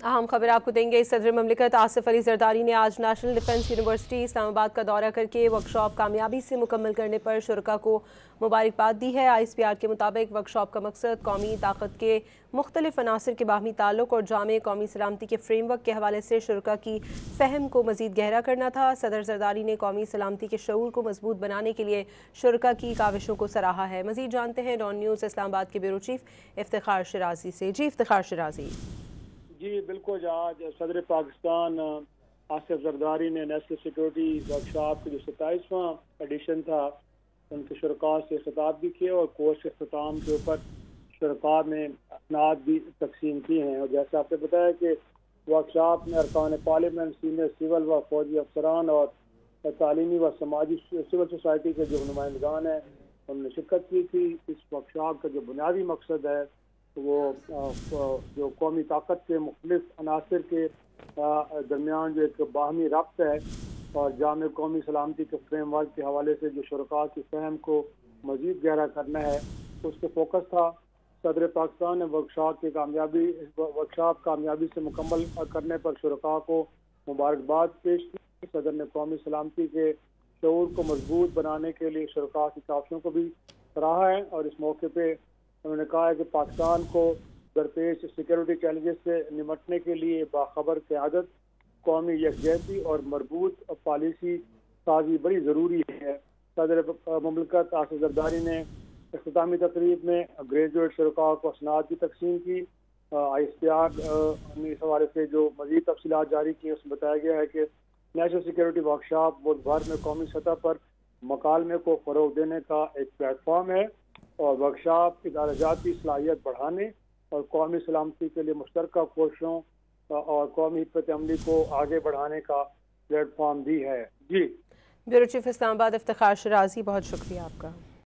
अहम खबर आपको देंगे। सदर ममलिकत आसिफ अली जरदारी ने आज नेशनल डिफेंस यूनिवर्सिटी इस्लामाबाद का दौरा करके वर्कशॉप कामयाबी से मुकम्मल करने पर शुरका को मुबारकबाद दी है। ISPR के मुताबिक वर्कशॉप का मकसद कौमी ताकत के मुख्तलिफ अनासर के बाहमी ताल्लुक और जामे कौमी सलामती के फ्रेमवर्क के हवाले से शुरका की फ़हम को मज़ीद गहरा करना था। सदर जरदारी ने कौमी सलामती के शऊर को मजबूत बनाने के लिए शुरका की काविशों को सराहा है। मज़ीद जानते हैं डॉन न्यूज़ इस्लामाबाद के ब्यूरो चीफ इफ्तिखार शिराजी से। जी इफ्तिखार शिराजी। जी बिल्कुल, आज सदर पाकिस्तान आसिफ जरदारी ने नेशनल सिक्योरिटी वर्कशॉप का जो 27वां एडिशन था उनके शुरका से खिताब भी किए और कोर्स के अख्ताम के ऊपर शुरका में असनाद भी तकसीम किए हैं। और जैसे आपने बताया कि वर्कशॉप में अरकान पार्लियामेंट, सीनियर सिविल व फौजी अफसरान और तालीमी व समाजी सिविल सोसाइटी के जो नुमाइंदगान हैं उन्होंने शिरकत की थी। इस वर्कशॉप का जो बुनियादी मकसद है वो जो कौमी ताकत के मुख्तलिफ अनासर के दरमियान जो एक बाहमी रब्त है और जामे कौमी सलामती के फ्रेमवर्क के हवाले से जो शुरका की फ़हम को मज़ीद गहरा करना है उस पर फोकस था। सदर पाकिस्तान ने वर्कशॉप कामयाबी से मुकम्मल करने पर शुरका को मुबारकबाद पेश की। सदर ने कौमी सलामती के शऊर को मजबूत बनाने के लिए शुरका की काविशों को भी सराहा है और इस मौके पर उन्होंने कहा है कि पाकिस्तान को दरपेश सिक्योरिटी चैलेंजेस से निपटने के लिए बाखबर क़यादत, कौमी यकजहती और मजबूत पॉलिसी साजी बड़ी ज़रूरी है। सदर ममलिकत आसिफ जरदारी ने इख्तितामी तकरीब में ग्रेजुएट शुरका को असनाद की तकसीम की। ISPR ने इस हवाले से जो मज़ीद तफसीलात जारी की उसमें बताया गया है कि नेशनल सिक्योरिटी वर्कशॉप मुल्क भर में कौमी सतह पर मकालमे को फ़रोग़ देने का एक प्लेटफॉर्म है और वर्कशॉप इदाराजाती सलाहियत बढ़ाने और कौमी सलामती के लिए मुश्तरका कोशिशों और कौमी हिकमत अमली को आगे बढ़ाने का प्लेटफॉर्म भी है। जी ब्यूरो चीफ इस्लामाबाद इफ्तिखार शिराजी, बहुत शुक्रिया आपका।